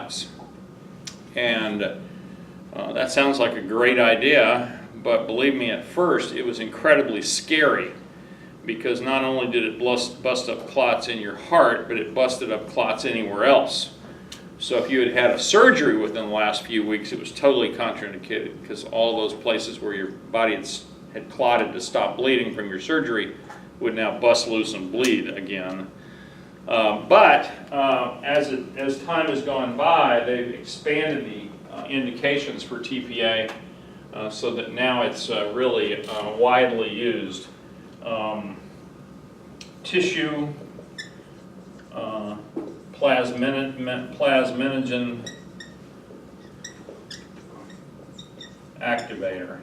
clots. And that sounds like a great idea, but believe me, at first it was incredibly scary, because not only did it bust up clots in your heart, but it busted up clots anywhere else. So if you had had a surgery within the last few weeks, it was totally contraindicated, because all those places where your body had clotted to stop bleeding from your surgery would now bust loose and bleed again. But as time has gone by, they've expanded the indications for TPA so that now it's really widely used. Tissue plasminogen activator.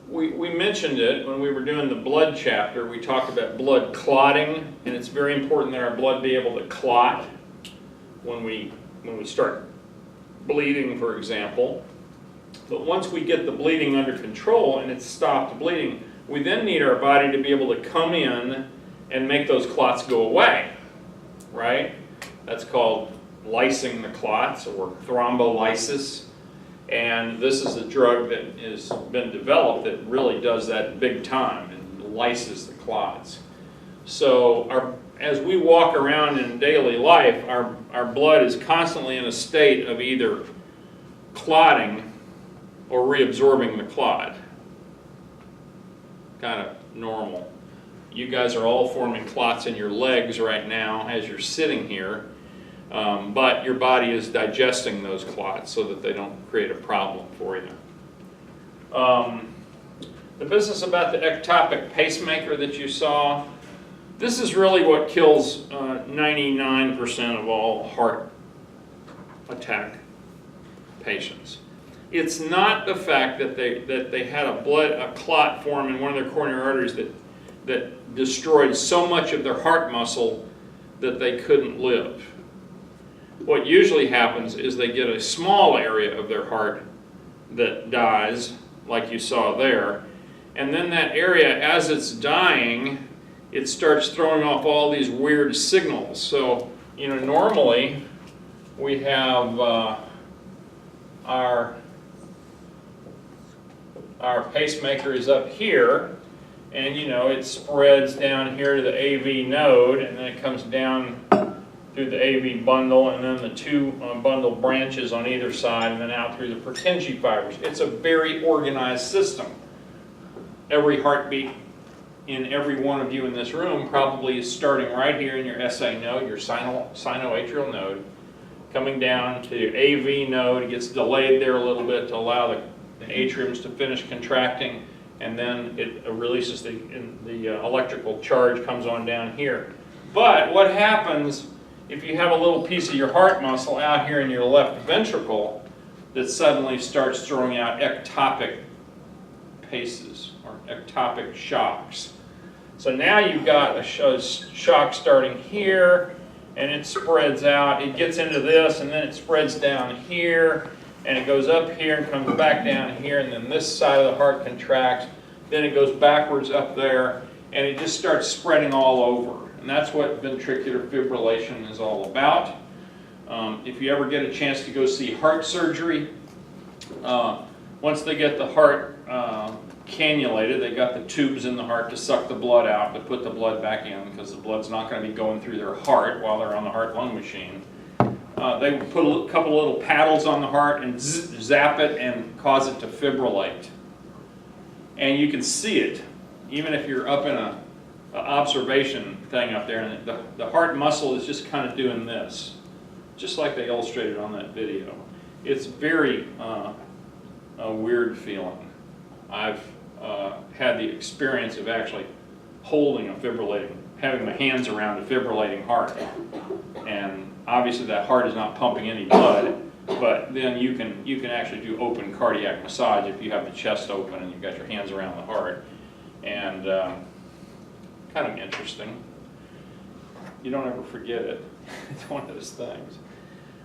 We mentioned it when we were doing the blood chapter. We talked about blood clotting, and it's very important that our blood be able to clot when we start bleeding, for example. But once we get the bleeding under control and it's stopped bleeding, we then need our body to be able to come in and make those clots go away, right? That's called lysing the clots, or thrombolysis. And this is a drug that has been developed that really does that big time and lyses the clots. So as we walk around in daily life, our blood is constantly in a state of either clotting or reabsorbing the clot. Kind of normal. You guys are all forming clots in your legs right now as you're sitting here, but your body is digesting those clots so that they don't create a problem for you. The business about the ectopic pacemaker that you saw, this is really what kills 99% of all heart attack patients. It's not the fact that they had a clot form in one of their coronary arteries that destroyed so much of their heart muscle that they couldn't live. What usually happens is they get a small area of their heart that dies, like you saw there, and then that area, as it's dying, it starts throwing off all these weird signals. So, normally we have our pacemaker is up here, and it spreads down here to the AV node, and then it comes down through the AV bundle, and then the two bundle branches on either side, and then out through the Purkinje fibers. It's a very organized system. Every heartbeat in every one of you in this room probably is starting right here in your SA node, your sinoatrial node, coming down to your AV node. It gets delayed there a little bit to allow the atriums to finish contracting, and then it releases the electrical charge comes on down here. But what happens if you have a little piece of your heart muscle out here in your left ventricle that suddenly starts throwing out ectopic paces or ectopic shocks? So now you've got a shock starting here, and it spreads out. It gets into this, and then it spreads down here, and it goes up here and comes back down here, and then this side of the heart contracts. Then it goes backwards up there, and it just starts spreading all over. And that's what ventricular fibrillation is all about. If you ever get a chance to go see heart surgery, once they get the heart cannulated, they got the tubes in the heart to suck the blood out, to put the blood back in, because the blood's not going to be going through their heart while they're on the heart-lung machine. They put a couple little paddles on the heart and zap it and cause it to fibrillate. And you can see it, even if you're up in an observation thing up there, and the heart muscle is just kind of doing this, just like they illustrated on that video. It's very a weird feeling. I've had the experience of actually holding a fibrillating, having my hands around a fibrillating heart, and obviously that heart is not pumping any blood, but then you can actually do open cardiac massage if you have the chest open and you've got your hands around the heart, and kind of interesting. You don't ever forget it. It's one of those things.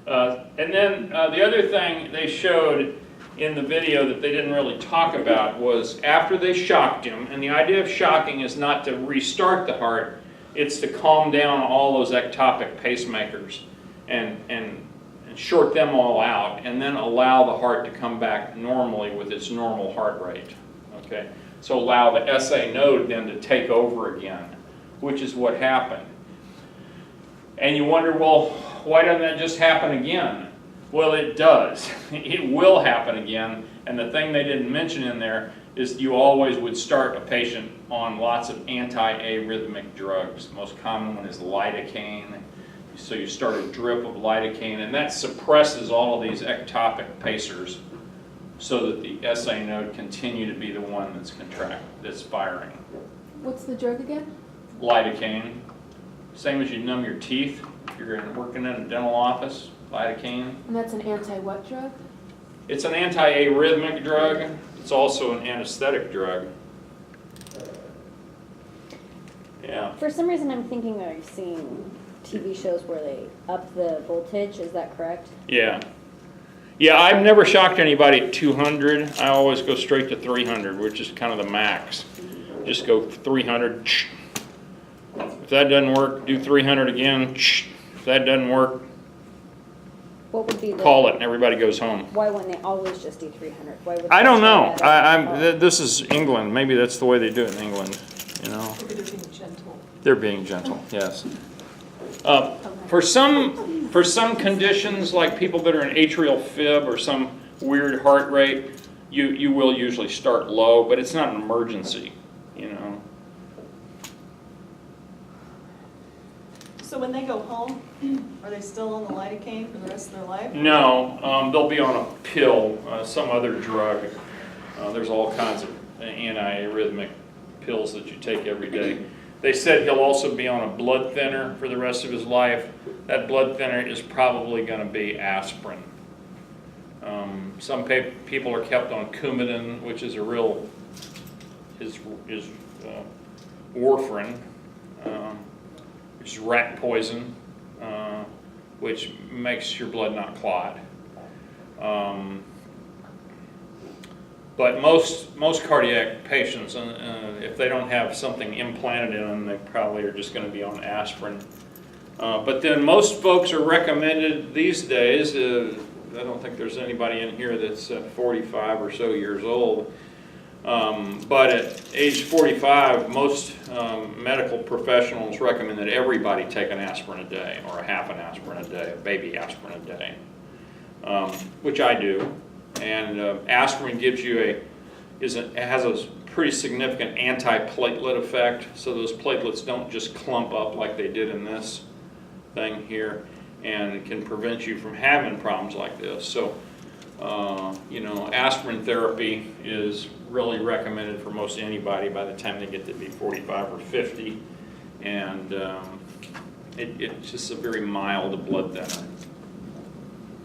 And then the other thing they showed in the video that they didn't really talk about was after they shocked him, and the idea of shocking is not to restart the heart, it's to calm down all those ectopic pacemakers and short them all out, and then allow the heart to come back normally with its normal heart rate. Okay? So allow the SA node then to take over again, which is what happened. And you wonder, well, why doesn't that just happen again? Well, it does. It will happen again. And the thing they didn't mention in there is you always would start a patient on lots of anti-arrhythmic drugs. The most common one is lidocaine. So you start a drip of lidocaine, and that suppresses all of these ectopic pacers so that the SA node continue to be the one that's firing. What's the drug again? Lidocaine. Same as you numb your teeth if you're working in a dental office. Lidocaine. And that's an anti-what drug? It's an anti-arrhythmic drug. It's also an anesthetic drug. Yeah. For some reason, I'm thinking that I've seen TV shows where they up the voltage. Is that correct? Yeah. Yeah, I've never shocked anybody at 200. I always go straight to 300, which is kind of the max. Just go 300. If that doesn't work, do 300 again. If that doesn't work, What would be the, call it, and everybody goes home. why wouldn't they always just do 300? Why would I don't they know. say that? This is England. Maybe that's the way they do it in England. You know. Maybe they're being gentle. They're being gentle. Yes. For some conditions, like people that are in atrial fib or some weird heart rate, you will usually start low, but it's not an emergency. You know. So when they go home, are they still on the lidocaine for the rest of their life? No, they'll be on a pill, some other drug. There's all kinds of anti-arrhythmic pills that you take every day. They said he'll also be on a blood thinner for the rest of his life. That blood thinner is probably going to be aspirin. Some people are kept on Coumadin, which is a real warfarin, which is rat poison, which makes your blood not clot. But most cardiac patients, if they don't have something implanted in them, they probably are just going to be on aspirin. But then most folks are recommended these days, I don't think there's anybody in here that's 45 or so years old, but at age 45, most medical professionals recommend that everybody take an aspirin a day, or a half an aspirin a day, a baby aspirin a day, which I do. And aspirin gives you has a pretty significant anti-platelet effect, so those platelets don't just clump up like they did in this thing here, and it can prevent you from having problems like this. So, you know, aspirin therapy is really recommended for most anybody by the time they get to be 45 or 50, and it's just a very mild blood thinner.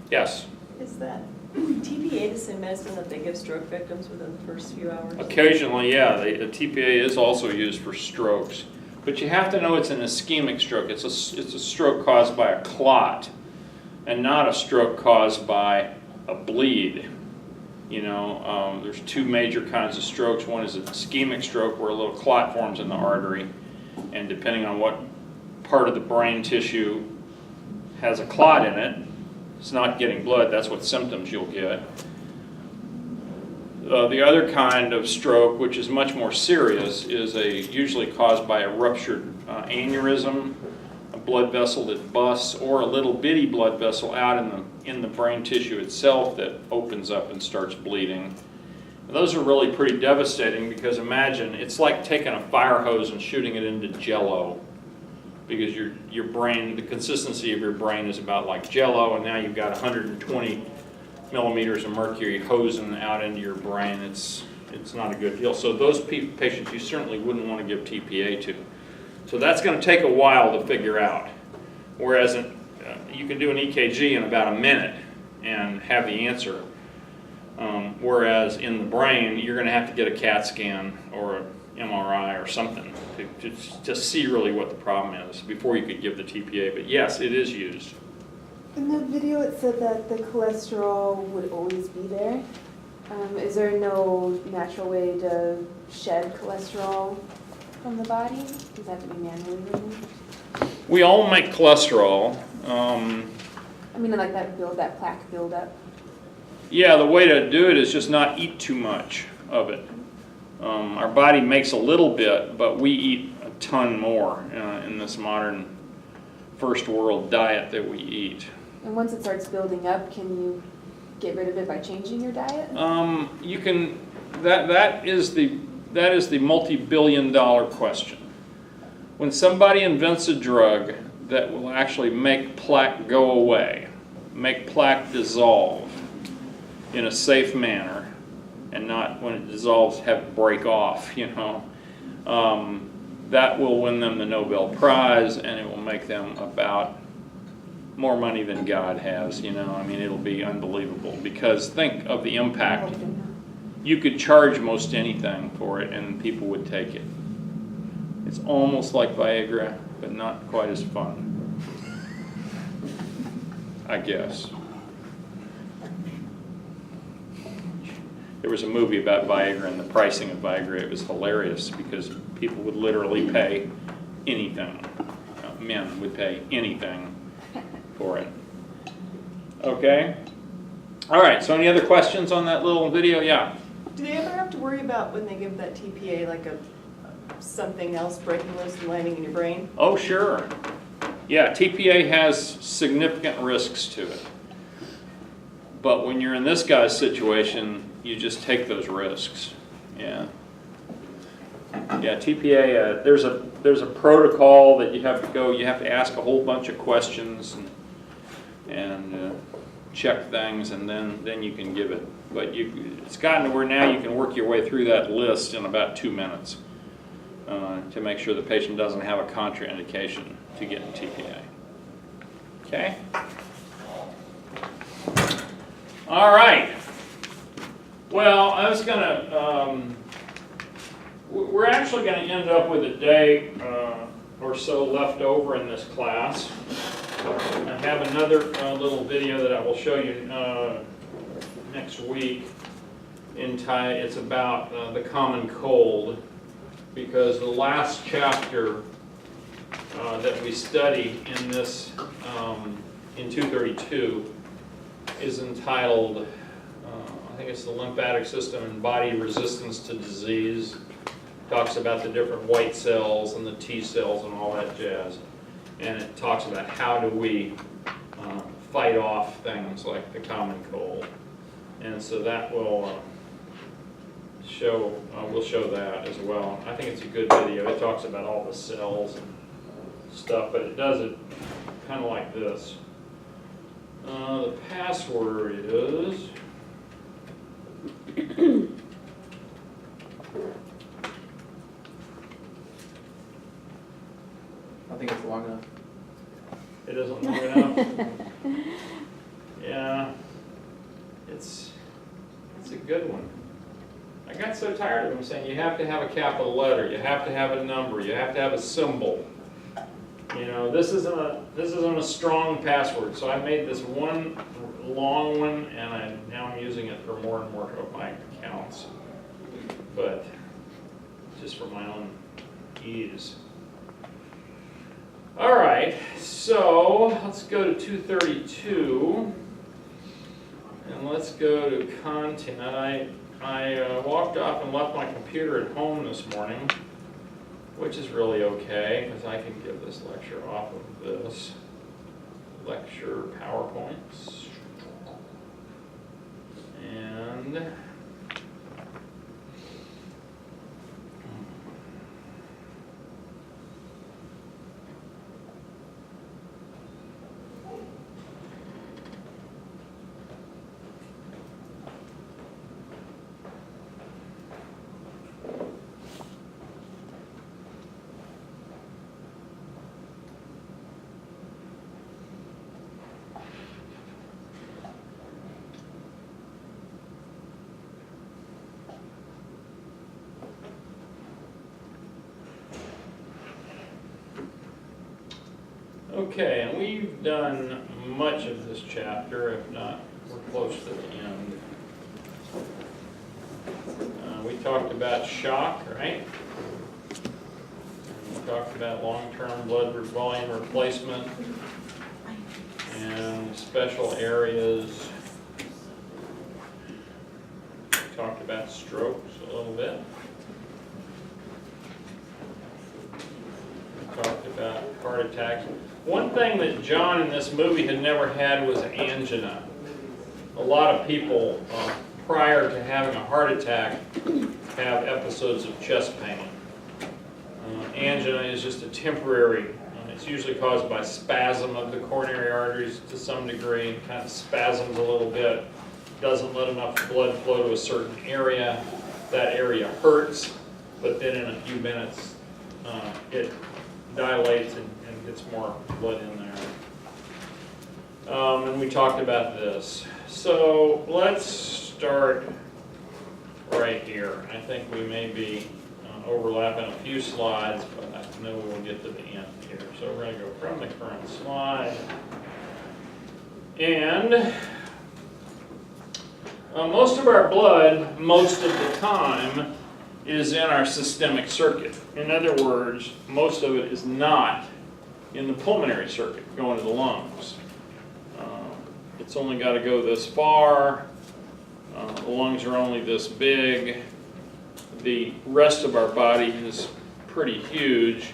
Yes? Is that TPA the same medicine that they give stroke victims within the first few hours? Occasionally, yeah. The TPA is also used for strokes. But you have to know it's an ischemic stroke. It's a stroke caused by a clot, and not a stroke caused by a bleed. You know, there's two major kinds of strokes. One is an ischemic stroke where a little clot forms in the artery, and depending on what part of the brain tissue has a clot in it, it's not getting blood, that's what symptoms you'll get. The other kind of stroke, which is much more serious, is usually caused by a ruptured aneurysm, a blood vessel that busts, or a little bitty blood vessel out in the brain tissue itself that opens up and starts bleeding. And those are really pretty devastating, because imagine, it's like taking a fire hose and shooting it into Jell-O. Because your brain, the consistency of your brain is about like Jell-O, and now you've got 120 millimeters of mercury hosing out into your brain. It's not a good deal. So those patients you certainly wouldn't want to give TPA to. So that's going to take a while to figure out. Whereas you can do an EKG in about a minute and have the answer. Whereas in the brain, you're going to have to get a CAT scan or an MRI or something to see really what the problem is before you could give the TPA. But yes, it is used. In the video it said that the cholesterol would always be there. Is there no natural way to shed cholesterol from the body? Does that have to be manually removed? We all make cholesterol. I mean, like that plaque buildup. Yeah, the way to do it is just not eat too much of it. Our body makes a little bit, but we eat a ton more in this modern first world diet that we eat. And once it starts building up, can you get rid of it by changing your diet? You can. That is the multi-billion-dollar question. When somebody invents a drug that will actually make plaque go away, make plaque dissolve in a safe manner, and not when it dissolves have it break off, you know, that will win them the Nobel Prize, and it will make them about more money than God has, you know. I mean, it'll be unbelievable, because think of the impact. You could charge most anything for it and people would take it. It's almost like Viagra, but not quite as fun, I guess. There was a movie about Viagra and the pricing of Viagra. It was hilarious because people would literally pay anything. Men would pay anything for it. Okay? All right, so any other questions on that little video? Yeah. Do they ever have to worry about when they give that TPA, like something else breaking loose and landing in your brain? Oh, sure. Yeah, TPA has significant risks to it. But when you're in this guy's situation, you just take those risks. Yeah. Yeah, TPA, there's a protocol that you have to go, you have to ask a whole bunch of questions and check things, and then you can give it. But it's gotten to where now you can work your way through that list in about 2 minutes to make sure the patient doesn't have a contraindication to getting TPA. Okay? All right. Well, I was going to, we're actually going to end up with a day or so left over in this class. I have another little video that I will show you next week. It's about the common cold, because the last chapter that we study in this, in 232, is entitled, I think it's the lymphatic system and body resistance to disease. Talks about the different white cells and the T cells and all that jazz. And it talks about how do we fight off things like the common cold. And so that will we'll show that as well. I think it's a good video. It talks about all the cells and stuff, but it does it kind of like this. The password is I think it's long enough. it isn't long enough. Yeah, it's a good one. I got so tired of them saying you have to have a capital letter, you have to have a number, you have to have a symbol. You know, this isn't a strong password, so I made this one long one, and now I'm using it for more and more of my accounts, but just for my own ease. All right, so let's go to 232, and let's go to content. I walked off and left my computer at home this morning, which is really okay, because I can give this lecture off of this lecture PowerPoints. And okay, and we've done much of this chapter, if not, we're close to the end. talked about shock, right? We talked about long-term blood volume replacement and special areas. We talked about strokes a little bit. We talked about heart attacks. One thing that John in this movie had never had was angina. A lot of people, prior to having a heart attack, have episodes of chest pain. Angina is just a temporary, it's usually caused by spasm of the coronary arteries to some degree. It kind of spasms a little bit, doesn't let enough blood flow to a certain area. That area hurts, but then in a few minutes it dilates and gets more blood in there. And we talked about this. So let's start right here. I think we may be overlapping a few slides, but I know we'll get to the end here. So we're going to go from the current slide. And most of our blood, most of the time, is in our systemic circuit. In other words, most of it is not in the pulmonary circuit, going to the lungs. It's only got to go this far. The lungs are only this big. The rest of our body is pretty huge.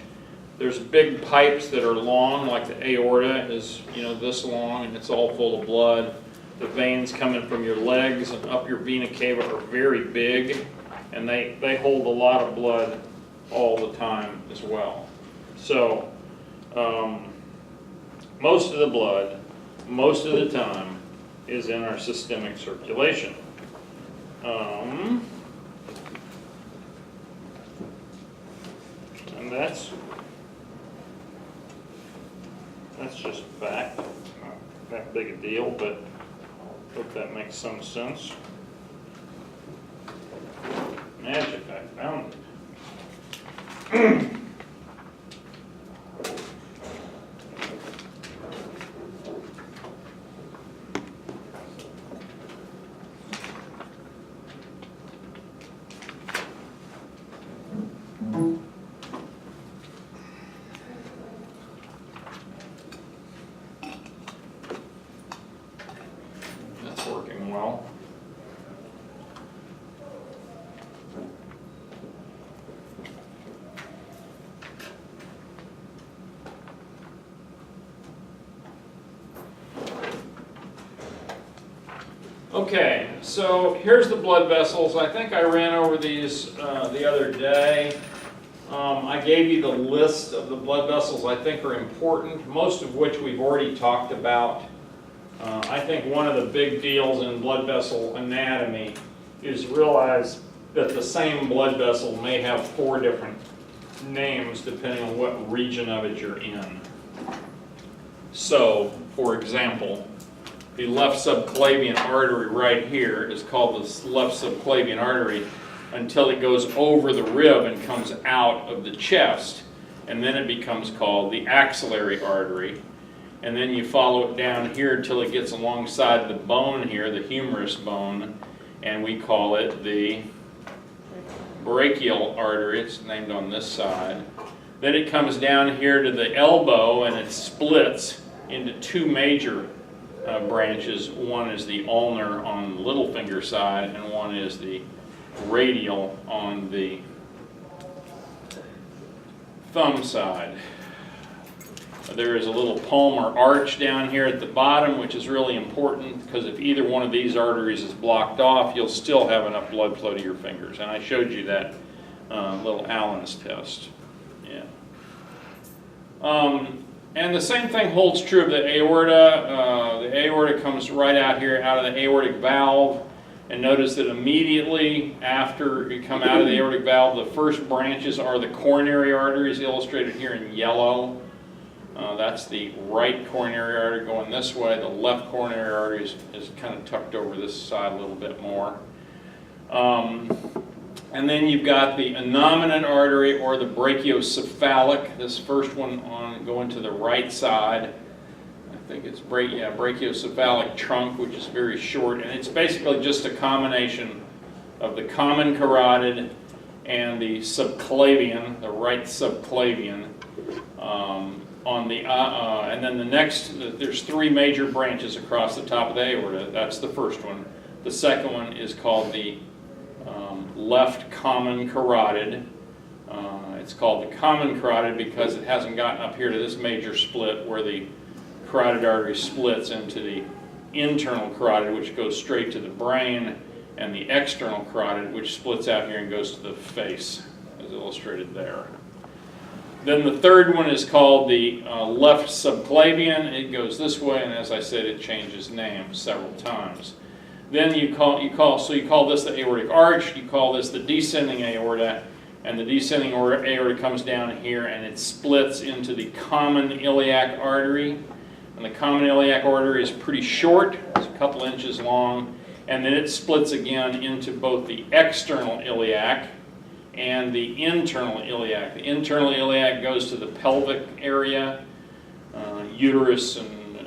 There's big pipes that are long, like the aorta is, this long, and it's all full of blood. The veins coming from your legs and up your vena cava are very big, and they hold a lot of blood all the time as well. So, most of the blood, most of the time, is in our systemic circulation. And that's just fact. Not that big a deal, but hope that makes some sense. Magic, I found it. That's working well. Okay, so here's the blood vessels. I think I ran over these the other day. I gave you the list of the blood vessels I think are important, most of which we've already talked about. I think one of the big deals in blood vessel anatomy is realize that the same blood vessel may have 4 different names depending on what region of it you're in. So, for example, the left subclavian artery right here is called the left subclavian artery until it goes over the rib and comes out of the chest, and then it becomes called the axillary artery. And then you follow it down here until it gets alongside the bone here, the humerus bone, and we call it the brachial artery. It's named on this side. Then it comes down here to the elbow and it splits into 2 major branches. One is the ulnar on the little finger side, and one is the radial on the thumb side. There is a little palmar arch down here at the bottom, which is really important because if either one of these arteries is blocked off, you'll still have enough blood flow to your fingers. And I showed you that little Allen's test. Yeah. And the same thing holds true of the aorta. The aorta comes right out here, out of the aortic valve. And notice that immediately after you come out of the aortic valve, the first branches are the coronary arteries, illustrated here in yellow. That's the right coronary artery going this way. The left coronary artery is kind of tucked over this side a little bit more. And then you've got the innominate artery or the brachiocephalic. This first one going to the right side. I think it's brachiocephalic trunk, which is very short, and it's basically just a combination of the common carotid and the subclavian, the right subclavian. And then the next, there's three major branches across the top of the aorta. That's the first one. The second one is called the left common carotid. It's called the common carotid because it hasn't gotten up here to this major split where the carotid artery splits into the internal carotid, which goes straight to the brain, and the external carotid, which splits out here and goes to the face, as illustrated there. Then the third one is called the left subclavian. It goes this way, and as I said, it changes names several times. Then you call this the aortic arch. You call this the descending aorta, and the descending aorta comes down here, and it splits into the common iliac artery. And the common iliac artery is pretty short; it's a couple inches long, and then it splits again into both the external iliac and the internal iliac. The internal iliac goes to the pelvic area, uterus and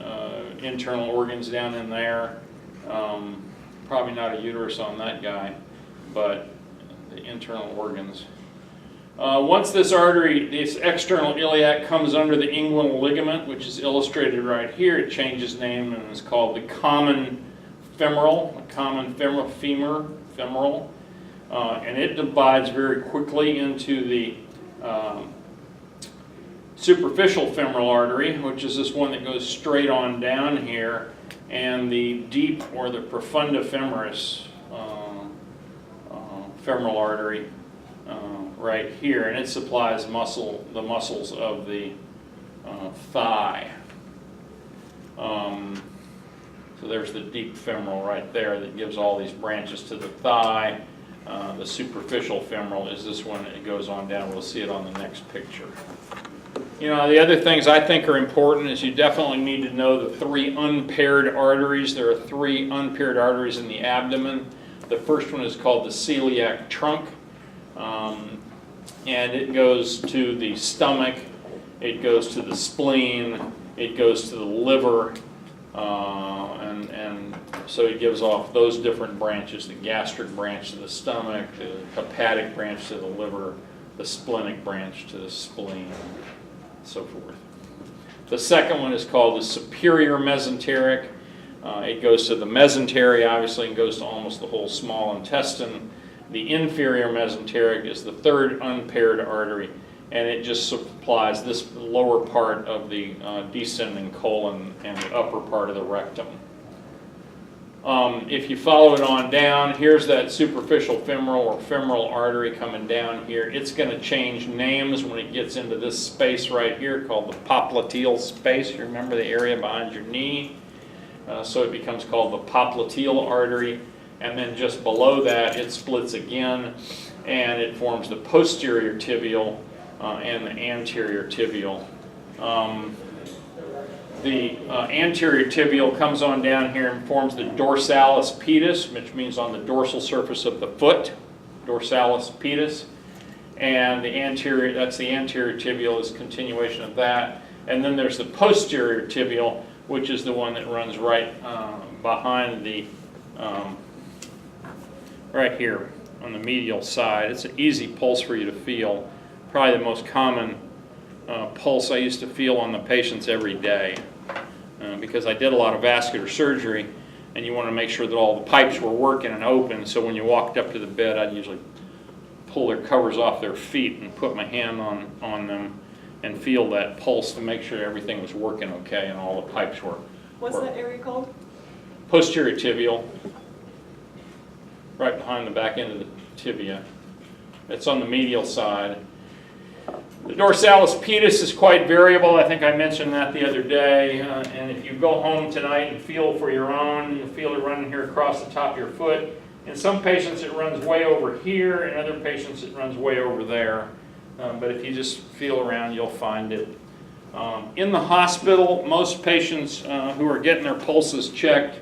internal organs down in there. Probably not a uterus on that guy, but the internal organs. Once this external iliac comes under the inguinal ligament, which is illustrated right here, it changes name and is called the common femoral, femoral. And it divides very quickly into the superficial femoral artery, which is this one that goes straight on down here, and the deep or the profunda femoris femoral artery right here, and it supplies the muscles of the thigh. So there's the deep femoral right there that gives all these branches to the thigh. The superficial femoral is this one that goes on down. We'll see it on the next picture. You know, the other things I think are important is you definitely need to know the three unpaired arteries. There are three unpaired arteries in the abdomen. The first one is called the celiac trunk, and it goes to the stomach, it goes to the spleen, it goes to the liver, and so it gives off those different branches: the gastric branch to the stomach, the hepatic branch to the liver, the splenic branch to the spleen, and so forth. The second one is called the superior mesenteric. It goes to the mesentery, obviously, and goes to almost the whole small intestine. The inferior mesenteric is the third unpaired artery, and it just supplies this lower part of the descending colon and the upper part of the rectum. If you follow it on down, here's that superficial femoral or femoral artery coming down here. It's going to change names when it gets into this space right here called the popliteal space. You remember the area behind your knee? So it becomes called the popliteal artery, and then just below that it splits again, and it forms the posterior tibial and the anterior tibial. The anterior tibial comes on down here and forms the dorsalis pedis, which means on the dorsal surface of the foot, dorsalis pedis, and that's the anterior tibial is continuation of that. And then there's the posterior tibial, which is the one that runs right behind the, right here on the medial side. It's an easy pulse for you to feel. Probably the most common pulse I used to feel on the patients every day because I did a lot of vascular surgery, and you want to make sure that all the pipes were working and open, so when you walked up to the bed, I'd usually pull their covers off their feet and put my hand on them and feel that pulse to make sure everything was working okay and all the pipes were. What's that area called? Posterior tibial, right behind the back end of the tibia. It's on the medial side. The dorsalis pedis is quite variable. I think I mentioned that the other day. And if you go home tonight and feel for your own, you'll feel it running here across the top of your foot. In some patients it runs way over here, in other patients it runs way over there. But if you just feel around, you'll find it. In the hospital, most patients who are getting their pulses checked,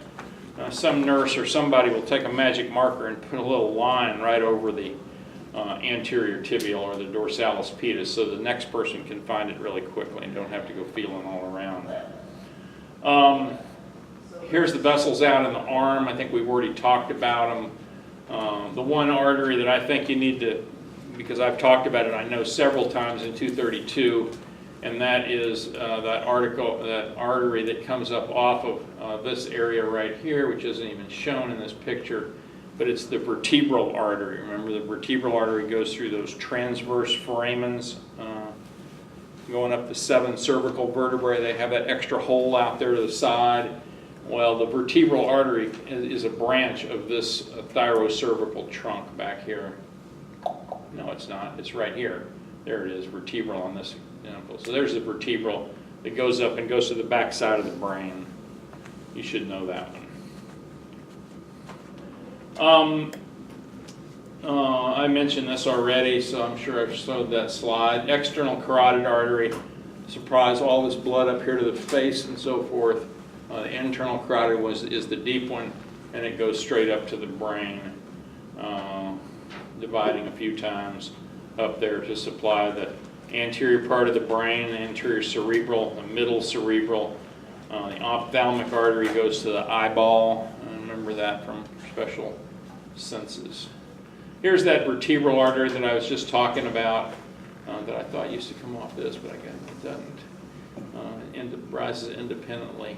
some nurse or somebody will take a magic marker and put a little line right over the anterior tibial or the dorsalis pedis so the next person can find it really quickly and don't have to go feeling all around. Here's the vessels out in the arm. I think we've already talked about them. The one artery that I think you need to, because I've talked about it, I know several times in 232, and that is that artery that comes up off of this area right here, which isn't even shown in this picture, but it's the vertebral artery. Remember, the vertebral artery goes through those transverse foramens, going up the 7 cervical vertebrae. They have that extra hole out there to the side. Well, the vertebral artery is a branch of this thyrocervical trunk back here. No, it's not. It's right here. There it is, vertebral on this example. So there's the vertebral that goes up and goes to the back side of the brain. You should know that one. I mentioned this already, so I'm sure I've showed that slide. External carotid artery supplies all this blood up here to the face and so forth. The internal carotid is the deep one, and it goes straight up to the brain, dividing a few times up there to supply the anterior part of the brain, the anterior cerebral, the middle cerebral. The ophthalmic artery goes to the eyeball. Remember that from special senses. Here's that vertebral artery that I was just talking about that I thought used to come off this, but I guess it doesn't. It rises independently.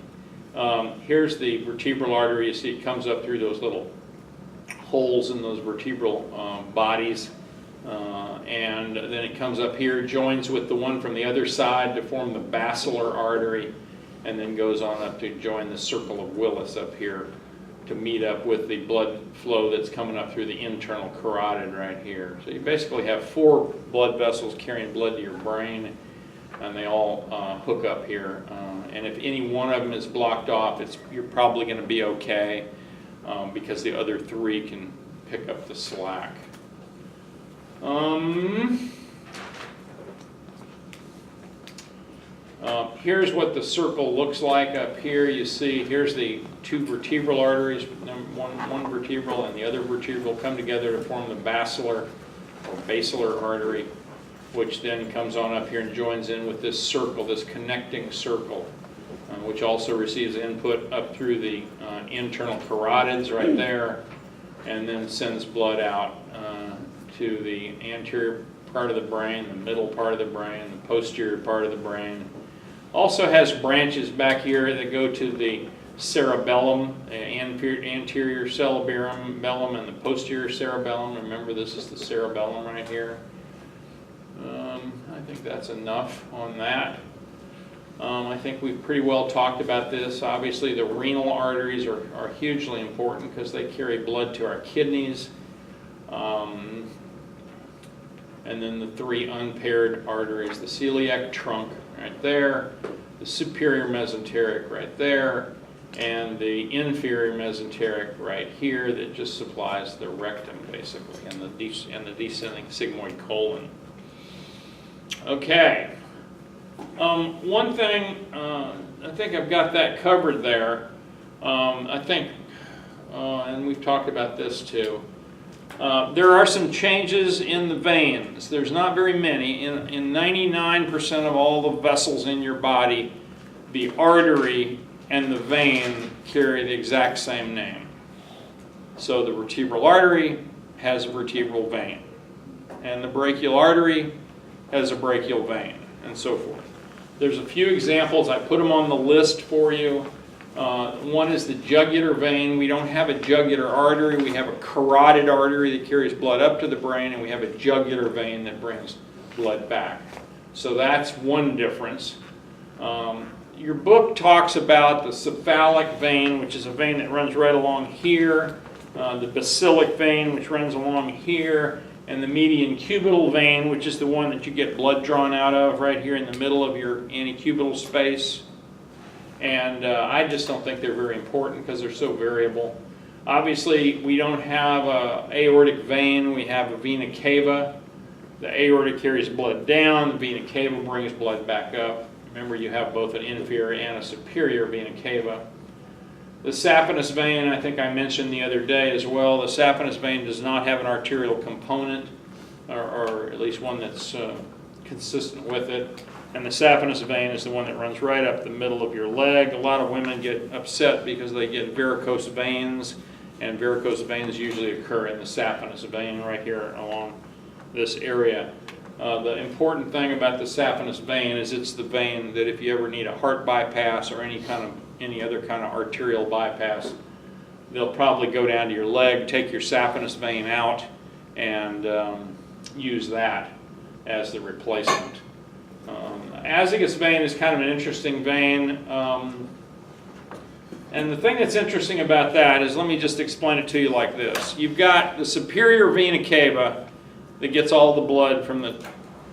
Here's the vertebral artery. You see it comes up through those little holes in those vertebral bodies. And then it comes up here, joins with the one from the other side to form the basilar artery, and then goes on up to join the circle of Willis up here to meet up with the blood flow that's coming up through the internal carotid right here. So you basically have 4 blood vessels carrying blood to your brain, and they all hook up here. And if any one of them is blocked off, you're probably going to be okay because the other 3 can pick up the slack. Here's what the circle looks like up here. You see, here's the 2 vertebral arteries, one vertebral and the other vertebral come together to form the basilar or basilar artery, which then comes on up here and joins in with this circle, this connecting circle, which also receives input up through the internal carotids right there, and then sends blood out to the anterior part of the brain, the middle part of the brain, the posterior part of the brain. Also has branches back here that go to the cerebellum, anterior cerebellum, and the posterior cerebellum. Remember, this is the cerebellum right here. I think that's enough on that. I think we've pretty well talked about this. Obviously, the renal arteries are hugely important because they carry blood to our kidneys. And then the 3 unpaired arteries, the celiac trunk right there, the superior mesenteric right there, and the inferior mesenteric right here that just supplies the rectum basically, and the descending sigmoid colon. Okay. One thing, I think I've got that covered there. I think, and we've talked about this too, there are some changes in the veins. There's not very many. In 99% of all the vessels in your body, the artery and the vein carry the exact same name. So the vertebral artery has a vertebral vein, and the brachial artery has a brachial vein, and so forth. There's a few examples. I put them on the list for you. One is the jugular vein. We don't have a jugular artery. We have a carotid artery that carries blood up to the brain, and we have a jugular vein that brings blood back. So that's one difference. Your book talks about the cephalic vein, which is a vein that runs right along here, the basilic vein, which runs along here, and the median cubital vein, which is the one that you get blood drawn out of right here in the middle of your antecubital space. And I just don't think they're very important because they're so variable. Obviously, we don't have an aortic vein. We have a vena cava. The aorta carries blood down. The vena cava brings blood back up. Remember, you have both an inferior and a superior vena cava. The saphenous vein, I think I mentioned the other day as well. The saphenous vein does not have an arterial component, or at least one that's consistent with it. And the saphenous vein is the one that runs right up the middle of your leg. A lot of women get upset because they get varicose veins, And varicose veins usually occur in the saphenous vein right here along this area. The important thing about the saphenous vein is it's the vein that if you ever need a heart bypass or any other kind of arterial bypass, they'll probably go down to your leg, take your saphenous vein out, and use that as the replacement. Azygous vein is kind of an interesting vein. And the thing that's interesting about that is, let me just explain it to you like this. You've got the superior vena cava that gets all the blood from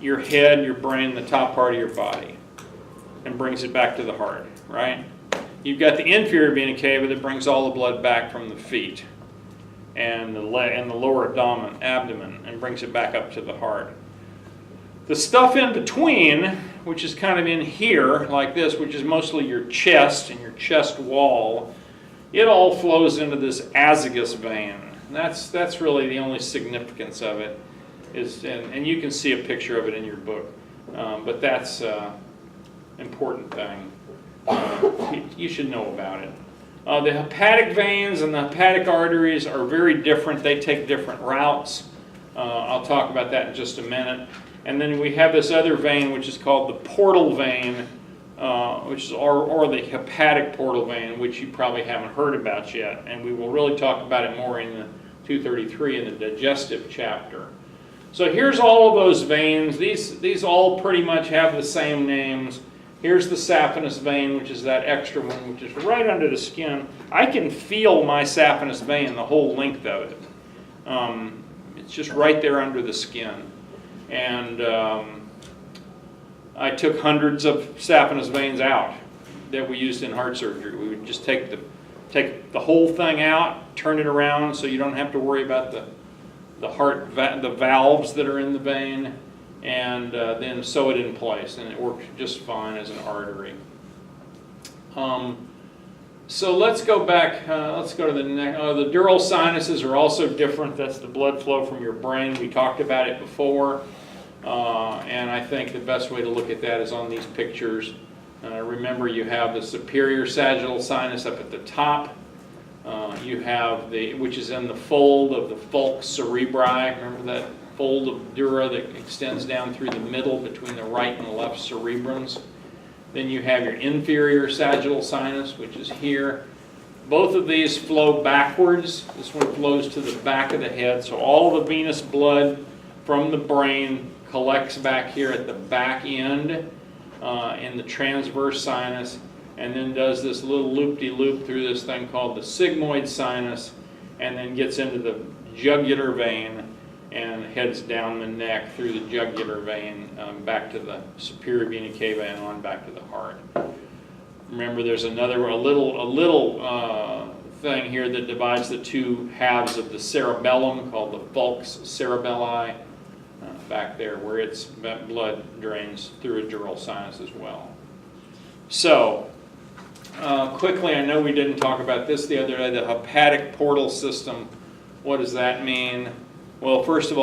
your head, your brain, the top part of your body, and brings it back to the heart, right? You've got the inferior vena cava that brings all the blood back from the feet and the lower abdomen and brings it back up to the heart. The stuff in between, which is kind of in here, like this, which is mostly your chest and your chest wall, it all flows into this azygous vein. And that's really the only significance of it. And you can see a picture of it in your book. But that's an important thing. You should know about it. The hepatic veins and the hepatic arteries are very different. They take different routes. I'll talk about that in just a minute. And then we have this other vein, which is called the portal vein, or the hepatic portal vein, which you probably haven't heard about yet. And we will really talk about it more in the 233 in the digestive chapter. So here's all of those veins. These all pretty much have the same names. Here's the saphenous vein, which is that extra one, which is right under the skin. I can feel my saphenous vein, the whole length of it. It's just right there under the skin. And I took hundreds of saphenous veins out that we used in heart surgery. We would just take the whole thing out, turn it around so you don't have to worry about the valves that are in the vein, and then sew it in place, and it works just fine as an artery. So let's go back, let's go to the next. The dural sinuses are also different. That's the blood flow from your brain. We talked about it before, and I think the best way to look at that is on these pictures. Remember, you have the superior sagittal sinus up at the top. You have which is in the fold of the falx cerebri. Remember that fold of dura that extends down through the middle between the right and the left cerebrums. Then you have your inferior sagittal sinus, which is here. Both of these flow backwards. This one flows to the back of the head. So all the venous blood from the brain collects back here at the back end in the transverse sinus, and then does this little loop-de-loop through this thing called the sigmoid sinus, and then gets into the jugular vein and heads down the neck through the jugular vein back to the superior vena cava and on back to the heart. Remember, there's a little thing here that divides the two halves of the cerebellum called the falx cerebelli back there, where its blood drains through a dural sinus as well. So, quickly, I know we didn't talk about this the other day, the hepatic portal system. What does that mean? Well, first of all,